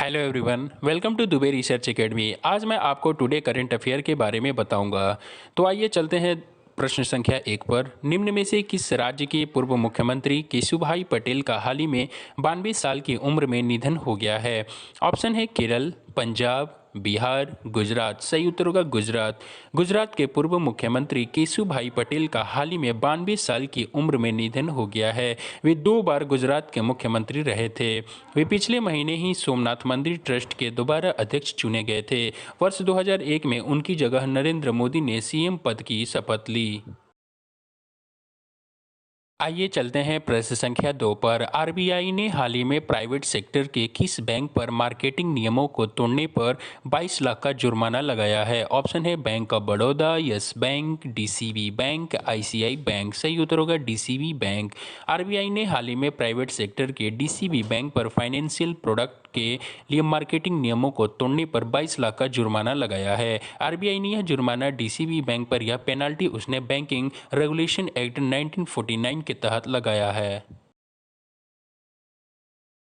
Hello everyone, welcome to Dubey research academy. आज मैं आपको टुडे करंट अफेयर के बारे में बताऊंगा। तो आइए चलते हैं प्रश्न संख्या 1 पर। निम्न में से किस राज्य के पूर्व मुख्यमंत्री केशुभाई पटेल का हाल ही में 92 साल की उम्र में निधन हो गया है? ऑप्शन है केरल, पंजाब, बिहार, गुजरात। सही उत्तर होगा गुजरात। गुजरात के पूर्व मुख्यमंत्री केशुभाई पटेल का हाल ही में 92 साल की उम्र में निधन हो गया है। वे 2 बार गुजरात के मुख्यमंत्री रहे थे। वे पिछले महीने ही सोमनाथ मंदिर ट्रस्ट के दोबारा अध्यक्ष चुने गए थे। वर्ष 2001 में उनकी जगह नरेंद्र मोदी ने सीएम पद की शपथ ली। आइए चलते हैं प्रश्न संख्या 2 पर। आरबीआई ने हाल ही में प्राइवेट सेक्टर के किस बैंक पर मार्केटिंग नियमों को तोड़ने पर 22 लाख का जुर्माना लगाया है? ऑप्शन है bank of Baroda, yes bank, DCB bank, ICI bank. सही उत्तर होगा डीसीबी बैंक। आरबीआई ने हाल ही में प्राइवेट सेक्टर के डीसीबी बैंक पर फाइनेंशियल प्रोडक्ट के लिए मार्केटिंग नियमों को तोड़ने पर 22 लाख का जुर्माना लगाया है। आरबीआई ने यह जुर्माना डीसीबी बैंक पर यह पेनल्टी उसने बैंकिंग रेगुलेशन एक्ट 1949 के तहत लगाया है।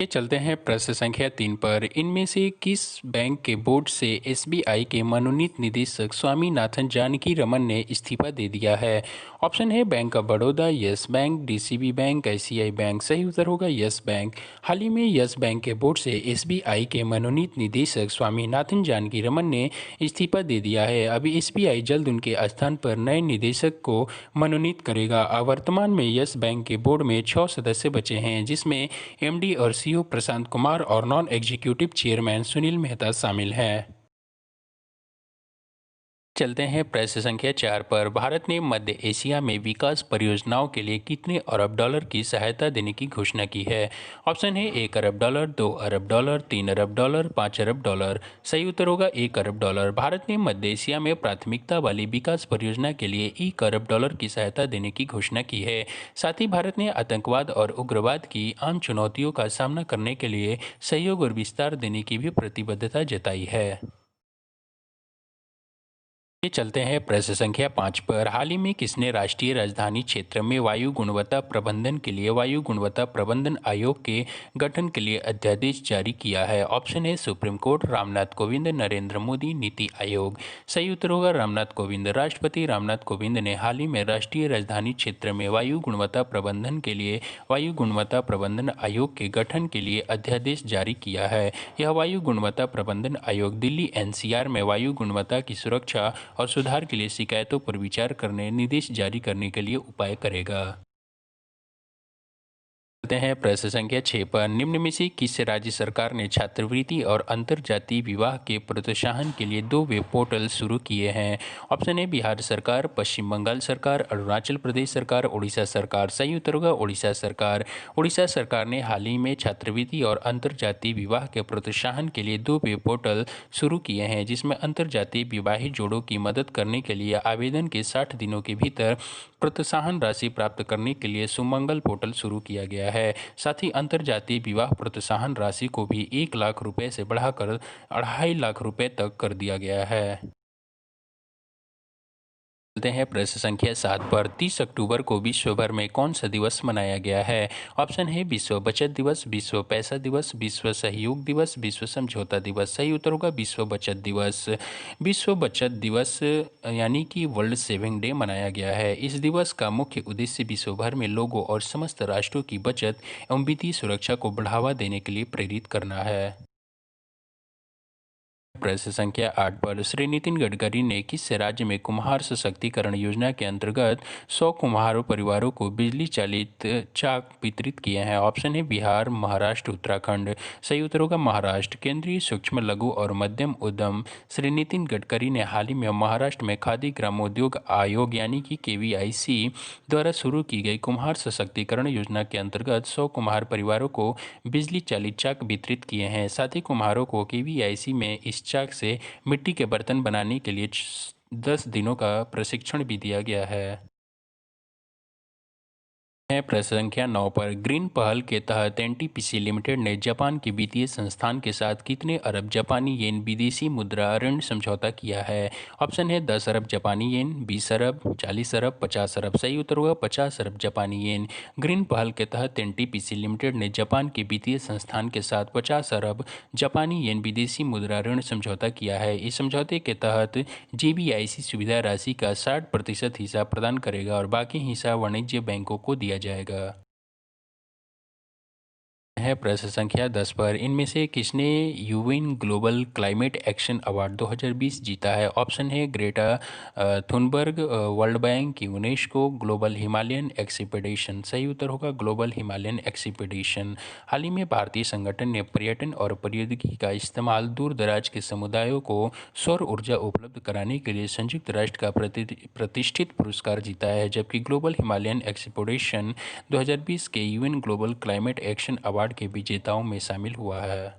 ये चलते हैं प्रश्न संख्या 3 पर। इनमें से किस बैंक के बोर्ड से एसबीआई के मनोनीत निदेशक स्वामीनाथन जानकी रमन ने इस्तीफा दे दिया है? ऑप्शन है bank of Baroda, yes bank, DCB bank, ICI bank. सही उत्तर होगा यस बैंक। हाल ही में यस बैंक के बोर्ड से एसबीआई के मनोनीत निदेशक स्वामीनाथन जानकी रमन ने इस्तीफा दे दिया है। अभी एसबीआई जल्द उनके स्थान पर नए निदेशक को मनोनीत करेगा। वर्तमान में यस बैंक के बोर्ड में 6 सदस्य बचे हैं, जिसमें एमडी और सीईओ प्रशांत कुमार और non executive chairman Sunil Mehta शामिल हैं। चलते हैं प्रश्न संख्या 4 पर। भारत ने मध्य एशिया में विकास परियोजनाओं के लिए कितने अरब डॉलर की सहायता देने की घोषणा की है? ऑप्शन है 1 अरब डॉलर, 2 अरब डॉलर, 3 अरब डॉलर, 5 अरब डॉलर। सही उत्तर होगा 1 अरब डॉलर। भारत ने मध्य एशिया में प्राथमिकता वाली विकास परियोजना के लिए 1 अरब डॉलर की सहायता देने की घोषणा की है। साथ ही भारत ने आतंकवाद और उग्रवाद की आम चुनौतियों का सामना करने के लिए सहयोग और विस्तार देने की भी प्रतिबद्धता जताई है। ये चलते हैं प्रश्न संख्या 5 पर। हाल ही में किसने राष्ट्रीय राजधानी क्षेत्र में वायु गुणवत्ता प्रबंधन के लिए वायु गुणवत्ता प्रबंधन आयोग के गठन के लिए अध्यादेश जारी किया है? ऑप्शन है सुप्रीम कोर्ट, रामनाथ कोविंद, नरेंद्र मोदी, नीति आयोग। सही उत्तर होगा रामनाथ कोविंद। राष्ट्रपति रामनाथ कोविंद ने हाल ही में राष्ट्रीय राजधानी क्षेत्र में वायु गुणवत्ता प्रबंधन के लिए वायु गुणवत्ता प्रबंधन आयोग के गठन के लिए अध्यादेश जारी किया है। यह वायु गुणवत्ता प्रबंधन आयोग दिल्ली एनसीआर में वायु गुणवत्ता की सुरक्षा और सुधार के लिए शिकायतों पर विचार करने, निर्देश जारी करने के लिए उपाय करेगा। चलते हैं प्रश्न संख्या 6 पर। निम्न में से किस राज्य सरकार ने छात्रवृत्ति और अंतर्जातीय विवाह के प्रोत्साहन के लिए 2 वेब पोर्टल शुरू किए हैं? ऑप्शन है बिहार सरकार, पश्चिम बंगाल सरकार, अरुणाचल प्रदेश सरकार, उड़ीसा सरकार। सही उत्तर होगा उड़ीसा सरकार। उड़ीसा सरकार ने हाल ही में छात्रवृत्ति और अंतर्जातीय विवाह के प्रोत्साहन के लिए 2 वेब पोर्टल शुरू किए हैं, जिसमें अंतर्जातीय विवाहित जोड़ों की मदद करने के लिए आवेदन के 60 दिनों के भीतर प्रोत्साहन राशि प्राप्त करने के लिए सुमंगल पोर्टल शुरू किया गया है। साथ ही अंतर्जातीय विवाह प्रोत्साहन राशि को भी 1 लाख रुपए से बढ़ाकर 2.5 लाख रुपए तक कर दिया गया है। चलते हैं प्रश्न संख्या 7 पर। 30 अक्टूबर को विश्व भर में कौन सा दिवस मनाया गया है? ऑप्शन है विश्व बचत दिवस, विश्व पैसा दिवस, विश्व सहयोग दिवस, विश्व समझौता दिवस। सही उत्तर होगा विश्व बचत दिवस। विश्व बचत दिवस यानी कि वर्ल्ड सेविंग डे मनाया गया है। इस दिवस का मुख्य उद्देश्य विश्व भर में लोगों और समस्त राष्ट्रों की बचत एवं वित्तीय सुरक्षा को बढ़ावा देने के लिए प्रेरित करना है। प्रश्न संख्या 8 पर। श्री नितिन गडकरी ने किस राज्य में कुम्हार सशक्तिकरण योजना के अंतर्गत 100 कुम्हारों परिवारों को बिजली चालित चाक वितरित किए हैं? ऑप्शन है बिहार, महाराष्ट्र, उत्तराखंड। सही उत्तर होगा महाराष्ट्र। केंद्रीय सूक्ष्म लघु और मध्यम उद्यम श्री नितिन गडकरी ने हाल ही में महाराष्ट्र में खादी ग्रामोद्योग आयोग यानी कि केवीआईसी द्वारा शुरू की गई कुम्हार सशक्तिकरण योजना के अंतर्गत 100 कुम्हार परिवारों को बिजली चालित चाक वितरित किए हैं। साथ ही कुम्हारों को केवीआईसी में इस चाक से मिट्टी के बर्तन बनाने के लिए 10 दिनों का प्रशिक्षण भी दिया गया है। है प्रश्न संख्या 9 पर ग्रीन पहल के तहत एनटीपीसी लिमिटेड ने जापान के वित्तीय संस्थान के साथ कितने अरब जापानी येन विदेशी मुद्रा ऋण समझौता किया है? ऑप्शन है 10 अरब जापानी येन, 20 अरब, 40 अरब, 50 अरब। सही उत्तर होगा 50 अरब जापानी येन। ग्रीन पहल के तहत एनटीपीसी लिमिटेड ने जापान के वित्तीय संस्थान के साथ 50 अरब जापानी येन विदेशी मुद्रा ऋण समझौता किया है। इस समझौते के तहत जेबीआईसी सुविधा राशि का 60% हिस्सा प्रदान करेगा और बाकी हिस्सा वाणिज्य बैंकों को दिया जाएगा। है प्रश्न संख्या 10 पर इनमें से किसने UN global climate action award 2020 जीता है? ऑप्शन है Greta Thunberg, world bank, UNESCO, global Himalayan expedition. सही उत्तर होगा ग्लोबल हिमालयन एक्सपीडिशन। हाल ही में भारतीय संगठन ने पर्यटन और प्रौद्योगिकी का इस्तेमाल दूर दराज के समुदायों को सौर ऊर्जा उपलब्ध कराने के लिए संयुक्त राष्ट्र का प्रतिष्ठित पुरस्कार जीता है, जबकि ग्लोबल हिमालयन एक्सपीडिशन 2020 के UN global climate action award के विजेताओं में शामिल हुआ है।